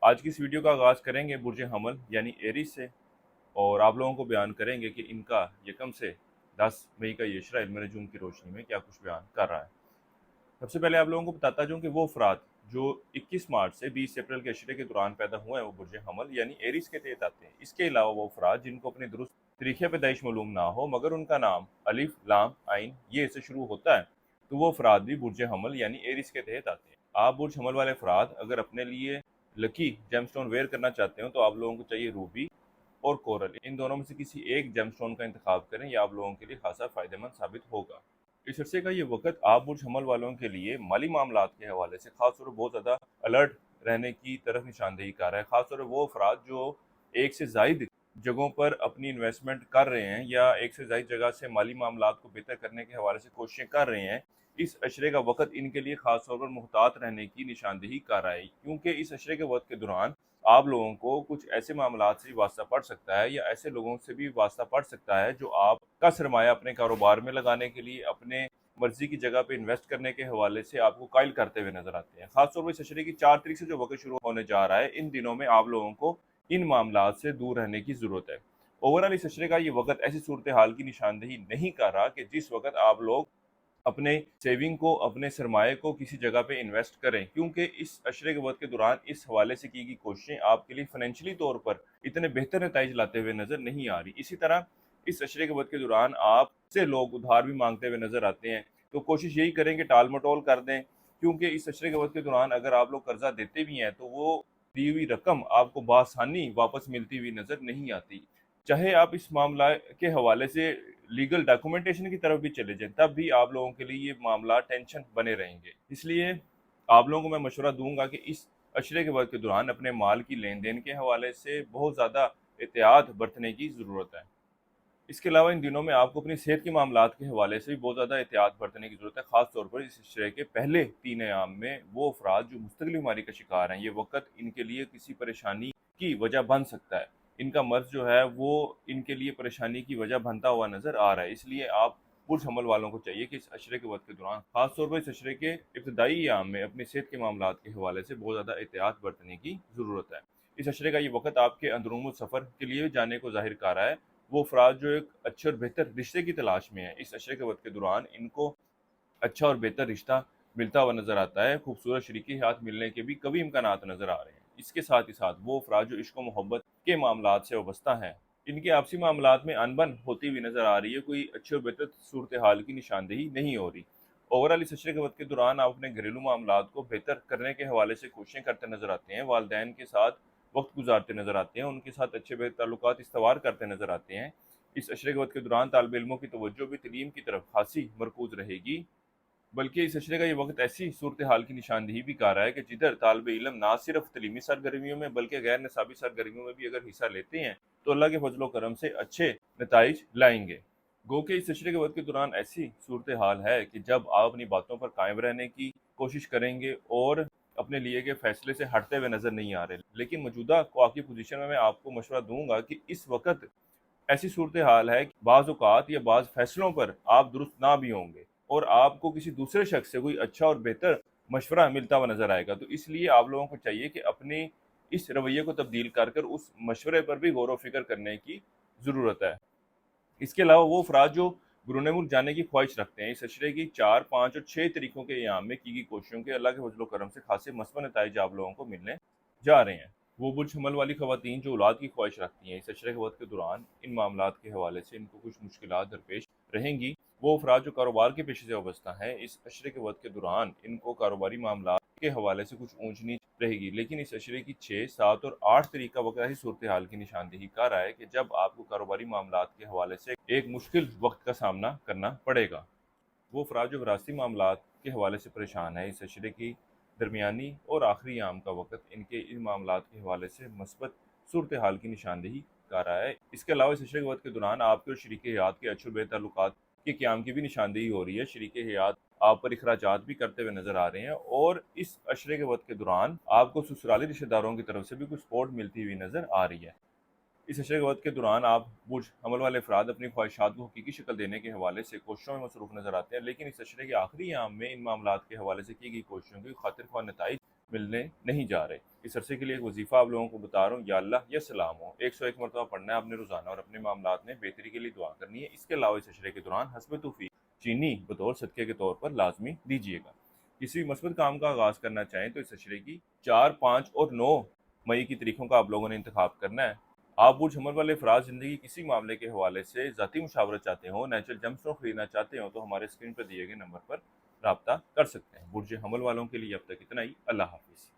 آج کی اس ویڈیو کا آغاز کریں گے برج حمل یعنی ایریز سے، اور آپ لوگوں کو بیان کریں گے کہ ان کا یکم سے 10 مئی کا یہ عشرہ علم نجوم کی روشنی میں کیا کچھ بیان کر رہا ہے۔ سب سے پہلے آپ لوگوں کو بتاتا جاؤں کہ وہ افراد جو 21 مارچ سے 20 اپریل کے عشرے کے دوران پیدا ہوئے ہیں وہ برج حمل یعنی ایریز کے تحت آتے ہیں۔ اس کے علاوہ وہ افراد جن کو اپنی درست تاریخ پیدائش معلوم نہ ہو مگر ان کا نام الف لام عین یہ سے شروع ہوتا ہے تو وہ افراد بھی برج حمل یعنی ایریز کے تحت آتے ہیں۔ آپ برج حمل والے افراد اگر اپنے لیے لکی جیم سٹون ویئر کرنا چاہتے ہو تو آپ لوگوں کو چاہیے روبی اور کورل، ان دونوں میں سے کسی ایک جیم سٹون کا انتخاب کریں، یہ آپ لوگوں کے لیے خاصا فائدہ مند ثابت ہوگا۔ اس عرصے کا یہ وقت آپ برج حمل والوں کے لیے مالی معاملات کے حوالے سے خاص طور پر بہت زیادہ الرٹ رہنے کی طرف نشاندہی کر رہا ہے۔ خاص طور پر وہ افراد جو ایک سے زائد جگہوں پر اپنی انویسٹمنٹ کر رہے ہیں یا ایک سے زائد جگہ سے مالی معاملات کو بہتر کرنے کے حوالے سے کوششیں کر رہے ہیں، اس عشرے کا وقت ان کے لیے خاص طور پر محتاط رہنے کی نشاندہی کر رہا ہے، کیونکہ اس عشرے کے وقت کے دوران آپ لوگوں کو کچھ ایسے معاملات سے بھی واسطہ پڑ سکتا ہے یا ایسے لوگوں سے بھی واسطہ پڑ سکتا ہے جو آپ کا سرمایہ اپنے کاروبار میں لگانے کے لیے اپنے مرضی کی جگہ پہ انویسٹ کرنے کے حوالے سے آپ کو قائل کرتے ہوئے نظر آتے ہیں۔ خاص طور پر اس عشرے کی 4 تاریخ سے جو وقت شروع ہونے جا رہا ہے، ان دنوں میں آپ لوگوں کو ان معاملات سے دور رہنے کی ضرورت ہے۔ اوورال اس عشرے کا یہ وقت ایسی صورتحال کی نشاندہی نہیں کر رہا کہ جس وقت آپ لوگ اپنے سیونگ کو اپنے سرمایہ کو کسی جگہ پہ انویسٹ کریں، کیونکہ اس عشرے کے وقت کے دوران اس حوالے سے کی گئی کوششیں آپ کے لیے فائنینشلی طور پر اتنے بہتر نتائج لاتے ہوئے نظر نہیں آ رہی۔ اسی طرح اس عشرے کے وقت کے دوران آپ سے لوگ ادھار بھی مانگتے ہوئے نظر آتے ہیں، تو کوشش یہی کریں کہ ٹال مٹول کر دیں، کیونکہ اس عشرے کے وقت کے دوران اگر آپ لوگ قرضہ دیتے بھی ہیں تو وہ دی ہوئی رقم آپ کو بآسانی واپس ملتی ہوئی نظر نہیں آتی۔ چاہے آپ اس معاملہ کے حوالے سے لیگل ڈاکومنٹیشن کی طرف بھی چلے جائیں، تب بھی آپ لوگوں کے لیے یہ معاملات ٹینشن بنے رہیں گے۔ اس لیے آپ لوگوں کو میں مشورہ دوں گا کہ اس عشرے کے وقت کے دوران اپنے مال کی لین دین کے حوالے سے بہت زیادہ احتیاط برتنے کی ضرورت ہے۔ اس کے علاوہ ان دنوں میں آپ کو اپنی صحت کے معاملات کے حوالے سے بھی بہت زیادہ احتیاط برتنے کی ضرورت ہے۔ خاص طور پر اس عشرے کے پہلے 3 ایام میں وہ افراد جو مستقل بیماری کا شکار ہیں، یہ وقت ان کے لیے کسی پریشانی کی وجہ بن سکتا ہے۔ ان کا مرض جو ہے وہ ان کے لیے پریشانی کی وجہ بنتا ہوا نظر آ رہا ہے۔ اس لیے آپ برج حمل والوں کو چاہیے کہ اس عشرے کے وقت کے دوران خاص طور پر اس عشرے کے ابتدائی ایام میں اپنی صحت کے معاملات کے حوالے سے بہت زیادہ احتیاط برتنے کی ضرورت ہے۔ اس عشرے کا یہ وقت آپ کے اندرون السفر کے لیے جانے کو ظاہر کر رہا ہے۔ وہ افراد جو ایک اچھے اور بہتر رشتے کی تلاش میں ہیں، اس عشرے کے وقت کے دوران ان کو اچھا اور بہتر رشتہ ملتا ہوا نظر آتا ہے۔ خوبصورت شریکی حیات ملنے کے بھی کبھی امکانات نظر آ رہے ہیں۔ اس کے ساتھ ہی ساتھ وہ افراد جو عشق و محبت کے معاملات سے وابستہ ہیں، ان کے آپسی معاملات میں انبن ہوتی ہوئی نظر آ رہی ہے، کوئی اچھی اور بہتر صورتحال کی نشاندہی نہیں ہو رہی۔ اوورال اس عشرے کے وقت کے دوران آپ اپنے گھریلو معاملات کو بہتر کرنے کے حوالے سے کوششیں کرتے نظر آتے ہیں، والدین کے ساتھ وقت گزارتے نظر آتے ہیں، ان کے ساتھ اچھے بہتر تعلقات استوار کرتے نظر آتے ہیں۔ اس عشرے کے وقت کے دوران طالب علموں کی توجہ بھی تعلیم کی طرف خاصی مرکوز رہے گی، بلکہ اس عشرے کا یہ وقت ایسی صورتحال کی نشاندہی بھی کر رہا ہے کہ جدھر طالب علم نہ صرف تعلیمی سرگرمیوں میں بلکہ غیر نصابی سرگرمیوں میں بھی اگر حصہ لیتے ہیں تو اللہ کے فضل و کرم سے اچھے نتائج لائیں گے۔ گو کہ اس عشرے کے وقت کے دوران ایسی صورتحال ہے کہ جب آپ اپنی باتوں پر قائم رہنے کی کوشش کریں گے اور اپنے لیے کے فیصلے سے ہٹتے ہوئے نظر نہیں آ رہے، لیکن موجودہ خواہ پوزیشن میں آپ کو مشورہ دوں گا کہ اس وقت ایسی صورتحال ہے کہ بعض اوقات یا بعض فیصلوں پر آپ درست نہ بھی ہوں گے اور آپ کو کسی دوسرے شخص سے کوئی اچھا اور بہتر مشورہ ملتا ہوا نظر آئے گا، تو اس لیے آپ لوگوں کو چاہیے کہ اپنے اس رویے کو تبدیل کر اس مشورے پر بھی غور و فکر کرنے کی ضرورت ہے۔ اس کے علاوہ وہ افراد جو بیرون ملک جانے کی خواہش رکھتے ہیں، اس عشرے کی 4، 5 اور 6 تاریخوں کے ایام میں کی گئی کوششوں کے اللہ کے فضل و کرم سے خاصے مثبت نتائج آپ لوگوں کو ملنے جا رہے ہیں۔ وہ برج حمل والی خواتین جو اولاد کی خواہش رکھتی ہیں، اس عشرے کے وقت کے دوران ان معاملات کے حوالے سے ان کو کچھ مشکلات درپیش رہیں گی۔ وہ افراد جو کاروبار کے پیشے سے وابستہ ہیں، اس عشرے کے وقت کے دوران ان کو کاروباری معاملات کے حوالے سے کچھ اونچ نیچ رہے گی، لیکن اس عشرے کی 6، 7 اور 8 تاریخ کا وقت ایسی صورتحال کی نشاندہی کر رہا ہے کہ جب آپ کو کاروباری معاملات کے حوالے سے ایک مشکل وقت کا سامنا کرنا پڑے گا۔ وہ افراد جو وراثتی معاملات کے حوالے سے پریشان ہیں، اس عشرے کی درمیانی اور آخری ایام کا وقت ان کے ان معاملات کے حوالے سے مثبت صورتحال کی نشاندہی کر رہا ہے۔ اس کے علاوہ اس عشرے کے وقت کے دوران آپ کے اور شریک حیات کے اچھے و بے تعلقات کے قیام کی بھی نشاندہی ہو رہی ہے۔ شریک حیات آپ پر اخراجات بھی کرتے ہوئے نظر آ رہے ہیں اور اس عشرے کے وقت کے دوران آپ کو سسرالی رشتہ داروں کی طرف سے بھی کچھ سپورٹ ملتی ہوئی نظر آ رہی ہے۔ اس عشرے کے وقت کے دوران آپ برج حمل والے افراد اپنی خواہشات کو حقیقی شکل دینے کے حوالے سے کوششوں میں مصروف نظر آتے ہیں، لیکن اس عشرے کے آخری ایام میں ان معاملات کے حوالے سے کی گئی کوششوں کی خاطر خواہ نتائج ملنے نہیں جا رہے۔ اس عرصے کے لیے ایک وظیفہ آپ لوگوں کو بتا رہا ہوں، یا اللہ یا سلام ہو 101 مرتبہ پڑھنا ہے آپ نے روزانہ، اور اپنے معاملات میں بہتری کے لیے دعا کرنی ہے۔ اس کے علاوہ اس عشرے کے دوران حسب توفیق چینی بطور صدقے کے طور پر لازمی دیجیے گا۔ کسی بھی مثبت کام کا آغاز کرنا چاہیں تو اس عشرے کی 4، 5 اور 9 مئی کی تاریخوں کا آپ لوگوں نے انتخاب کرنا ہے۔ آپ برج حمل والے افراد زندگی کسی معاملے کے حوالے سے ذاتی مشاورت چاہتے ہوں، نیچرل جم اسٹون خریدنا چاہتے ہوں، تو ہمارے اسکرین پر دیے گئے نمبر پر رابطہ کر سکتے ہیں۔ برج حمل والوں کے لیے اب تک اتنا ہی۔ اللہ حافظ۔